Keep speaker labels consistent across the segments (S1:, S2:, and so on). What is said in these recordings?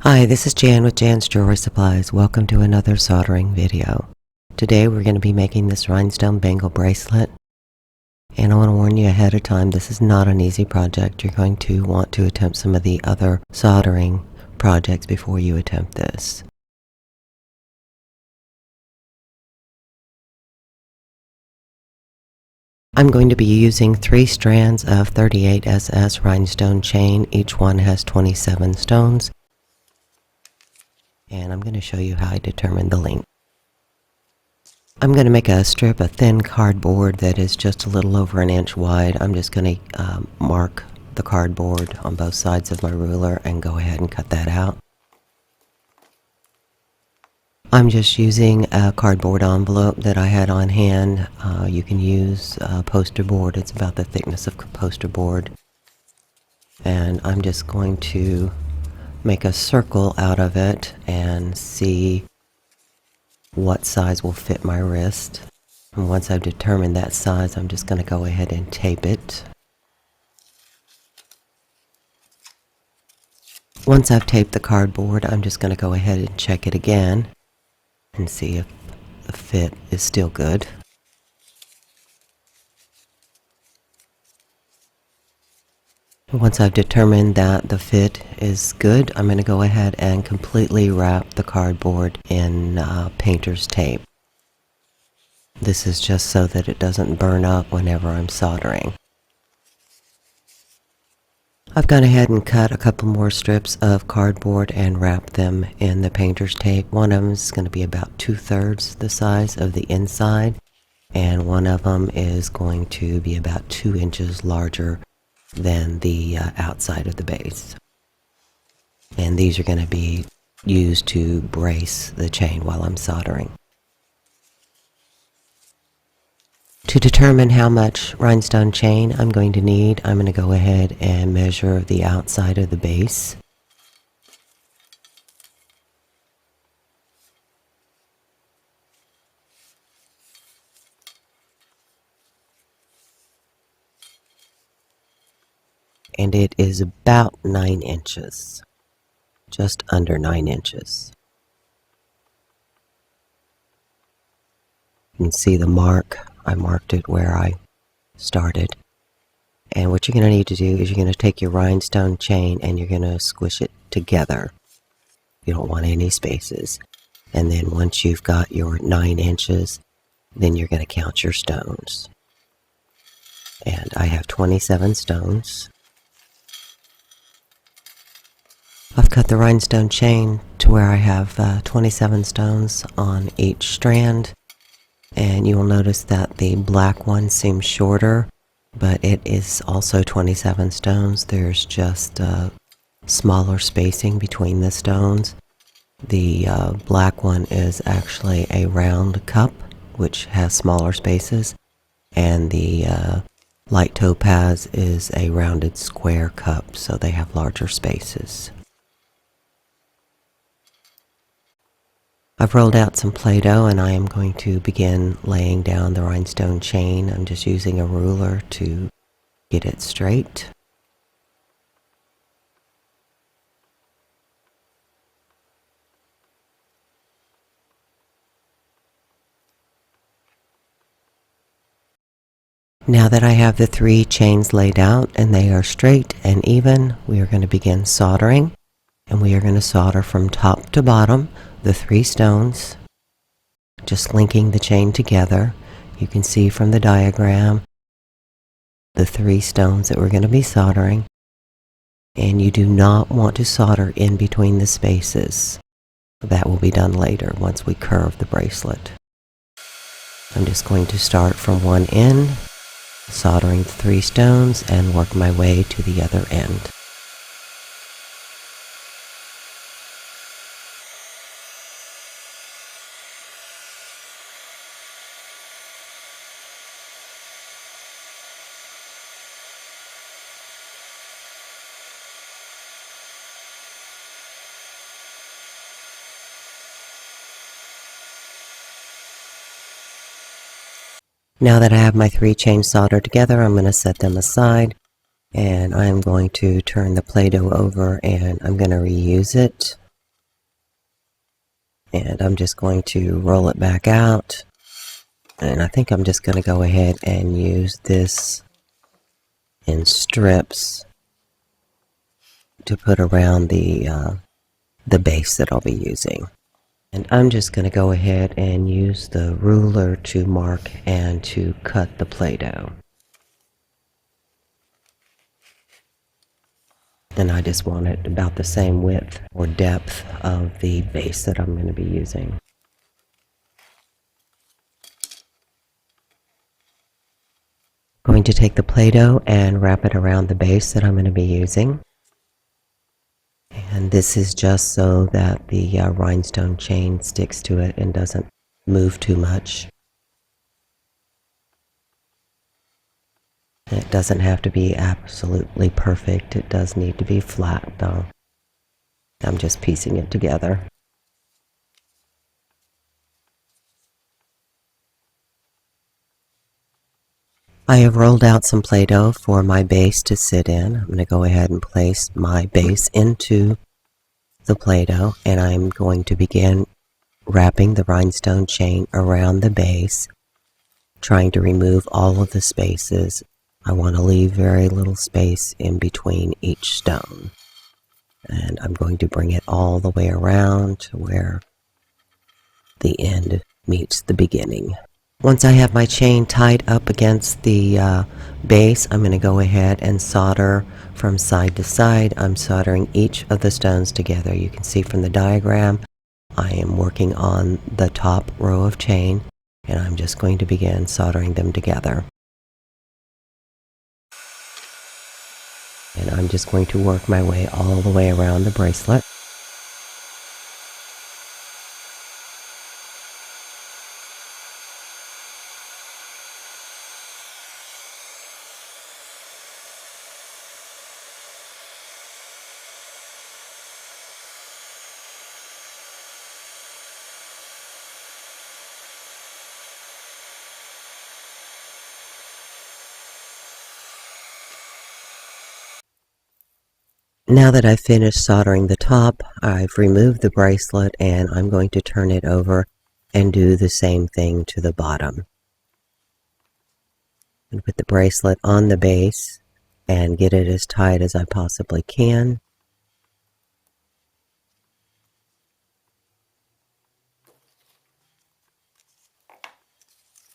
S1: Hi, this is Jan with Jan's Jewelry Supplies. Welcome to another soldering video. Today we're going to be making this rhinestone bangle bracelet. And I want to warn you ahead of time, this is not an easy project. You're going to want to attempt some of the other soldering projects before you attempt this. I'm going to be using 3 strands of 38SS rhinestone chain. Each one has 27 stones. And I'm going to show you how I determine the length. I'm going to make a strip of thin cardboard that is just a little over an inch wide. I'm just going to mark the cardboard on both sides of my ruler and go ahead and cut that out. I'm just using a cardboard envelope that I had on hand. You can use poster board. It's about the thickness of poster board. And I'm just going to make a circle out of it and see what size will fit my wrist. And once I've determined that size, I'm just going to go ahead and tape it. Once I've taped the cardboard, I'm just going to go ahead and check it again and see if the fit is still good. Once I've determined that the fit is good, I'm going to go ahead and completely wrap the cardboard in painter's tape. This is just so that it doesn't burn up whenever I'm soldering. I've gone ahead and cut a couple more strips of cardboard and wrapped them in the painter's tape. One of them is going to be about 2/3 the size of the inside, and one of them is going to be about 2 inches larger than the outside of the base. And these are going to be used to brace the chain while I'm soldering. To determine how much rhinestone chain I'm going to need, I'm going to go ahead and measure the outside of the base. And it is about 9 inches, just under 9 inches. You can see the mark. I marked it where I started. And what you're going to need to do is you're going to take your rhinestone chain and you're going to squish it together. You don't want any spaces. And then once you've got your 9 inches, then you're going to count your stones. And I have 27 stones. I've cut the rhinestone chain to where I have 27 stones on each strand, and you will notice that the black one seems shorter, but it is also 27 stones. There's just smaller spacing between the stones. The black one is actually a round cup, which has smaller spaces, and the light topaz is a rounded square cup, so they have larger spaces. I've rolled out some PlayDoh and I am going to begin laying down the rhinestone chain. I'm just using a ruler to get it straight. Now that I have the 3 chains laid out and they are straight and even, we are going to begin soldering. And we are going to solder from top to bottom the 3 stones, just linking the chain together. You can see from the diagram the 3 stones that we're going to be soldering. And you do not want to solder in between the spaces. That will be done later once we curve the bracelet. I'm just going to start from one end, soldering the 3 stones, and work my way to the other end. Now that I have my 3 chains soldered together, I'm going to set them aside, and I'm going to turn the PlayDoh over and I'm going to reuse it And I'm just going to roll it back out. And I think I'm just going to go ahead and use this in strips to put around the base that I'll be using. And I'm just going to go ahead and use the ruler to mark and to cut the Play-Doh. And I just want it about the same width or depth of the base that I'm going to be using. Going to take the Play-Doh and wrap it around the base that I'm going to be using. And this is just so that the rhinestone chain sticks to it and doesn't move too much. It doesn't have to be absolutely perfect. It does need to be flat though. I'm just piecing it together. I have rolled out some Play-Doh for my base to sit in. I'm going to go ahead and place my base into the Play-Doh, and I'm going to begin wrapping the rhinestone chain around the base, trying to remove all of the spaces. I want to leave very little space in between each stone. And I'm going to bring it all the way around to where the end meets the beginning. Once I have my chain tied up against the base, I'm going to go ahead and solder from side to side. I'm soldering each of the stones together. You can see from the diagram, I am working on the top row of chain, and I'm just going to begin soldering them together. And I'm just going to work my way all the way around the bracelet. Now that I've finished soldering the top, I've removed the bracelet and I'm going to turn it over and do the same thing to the bottom. And put the bracelet on the base and get it as tight as I possibly can.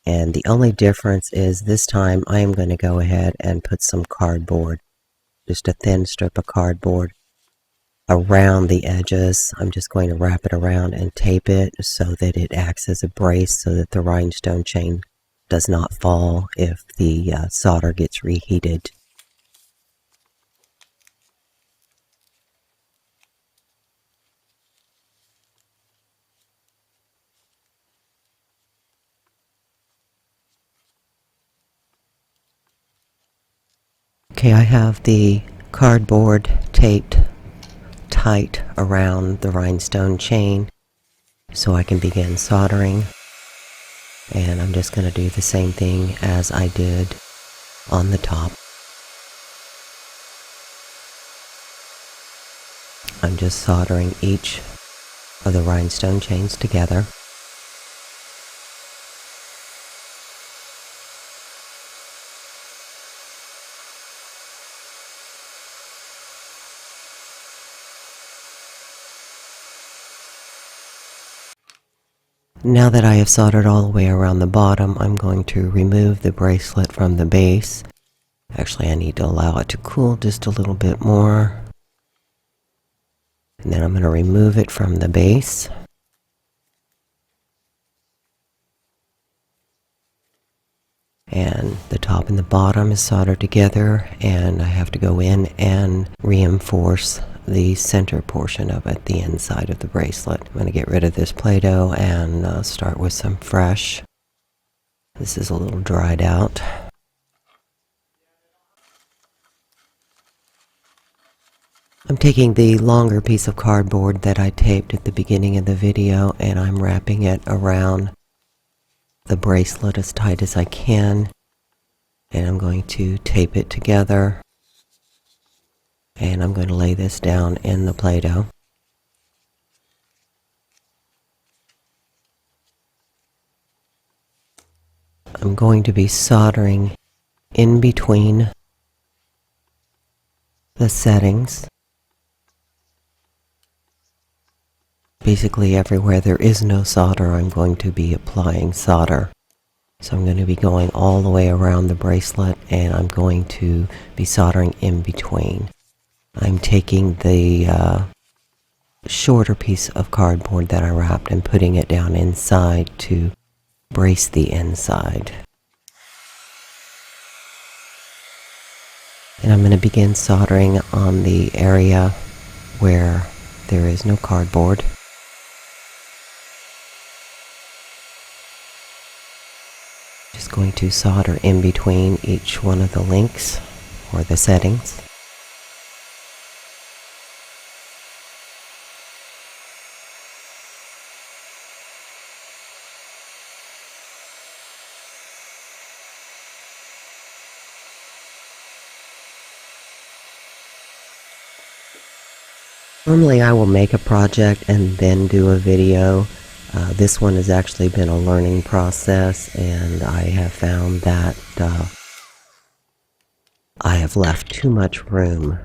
S1: And the only difference is this time I am going to go ahead and put some cardboard, just a thin strip of cardboard around the edges. I'm just going to wrap it around and tape it so that it acts as a brace so that the rhinestone chain does not fall if the solder gets reheated. Okay, I have the cardboard taped tight around the rhinestone chain so I can begin soldering. And I'm just going to do the same thing as I did on the top. I'm just soldering each of the rhinestone chains together. Now that I have soldered all the way around the bottom, I'm going to remove the bracelet from the base. Actually, I need to allow it to cool just a little bit more. And then I'm going to remove it from the base. And the top and the bottom is soldered together, and I have to go in and reinforce the center portion of it, the inside of the bracelet. I'm going to get rid of this Play-Doh and start with some fresh. This is a little dried out. I'm taking the longer piece of cardboard that I taped at the beginning of the video, and I'm wrapping it around the bracelet as tight as I can, and I'm going to tape it together, and I'm going to lay this down in the Play-Doh. I'm going to be soldering in between the settings. Basically everywhere there is no solder, I'm going to be applying solder. So I'm going to be going all the way around the bracelet, and I'm going to be soldering in between. I'm taking the shorter piece of cardboard that I wrapped and putting it down inside to brace the inside. And I'm going to begin soldering on the area where there is no cardboard. Just going to solder in between each one of the links or the settings. Normally I will make a project and then do a video. This one has actually been a learning process, and I have found that I have left too much room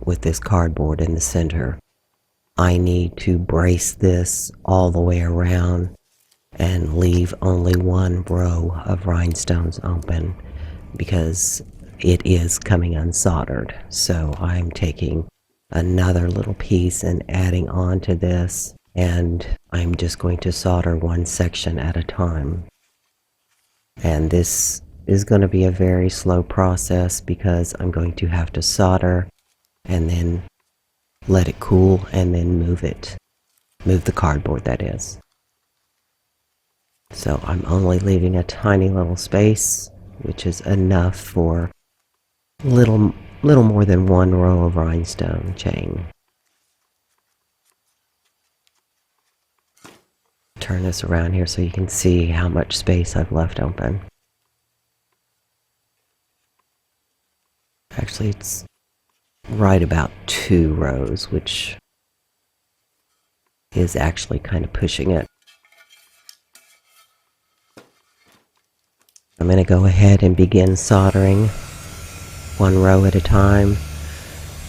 S1: with this cardboard in the center. I need to brace this all the way around and leave only one row of rhinestones open because it is coming unsoldered. So I'm taking another little piece and adding on to this, and I'm just going to solder one section at a time. And this is going to be a very slow process because I'm going to have to solder and then let it cool and then move the cardboard, that is. So I'm only leaving a tiny little space, which is enough for little more than one row of rhinestone chain. Turn this around here so you can see how much space I've left open. Actually, it's right about 2 rows, which is actually kind of pushing it. I'm going to go ahead and begin soldering one row at a time,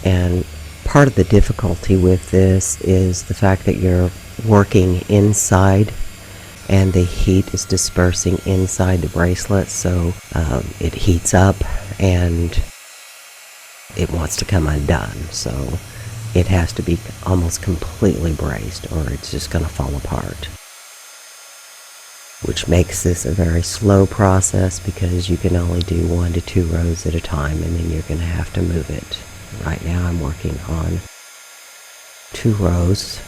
S1: and part of the difficulty with this is the fact that you're working inside and the heat is dispersing inside the bracelet, so it heats up and it wants to come undone, so it has to be almost completely braced or it's just going to fall apart, which makes this a very slow process because you can only do 1 to 2 rows at a time, and then you're going to have to move it. Right now I'm working on 2 rows.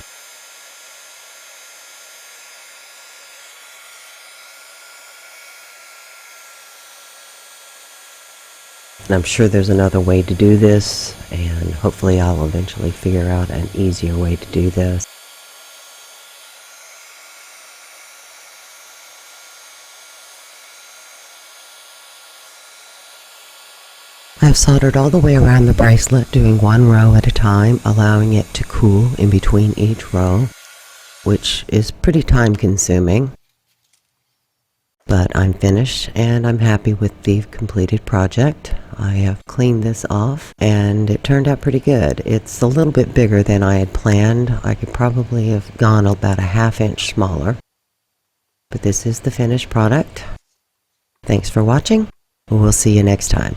S1: And I'm sure there's another way to do this, and hopefully I'll eventually figure out an easier way to do this. I've soldered all the way around the bracelet, doing 1 row at a time, allowing it to cool in between each row, which is pretty time consuming. But I'm finished and I'm happy with the completed project. I have cleaned this off and it turned out pretty good. It's a little bit bigger than I had planned. I could probably have gone about a ½ inch smaller. But this is the finished product. Thanks for watching. We'll see you next time.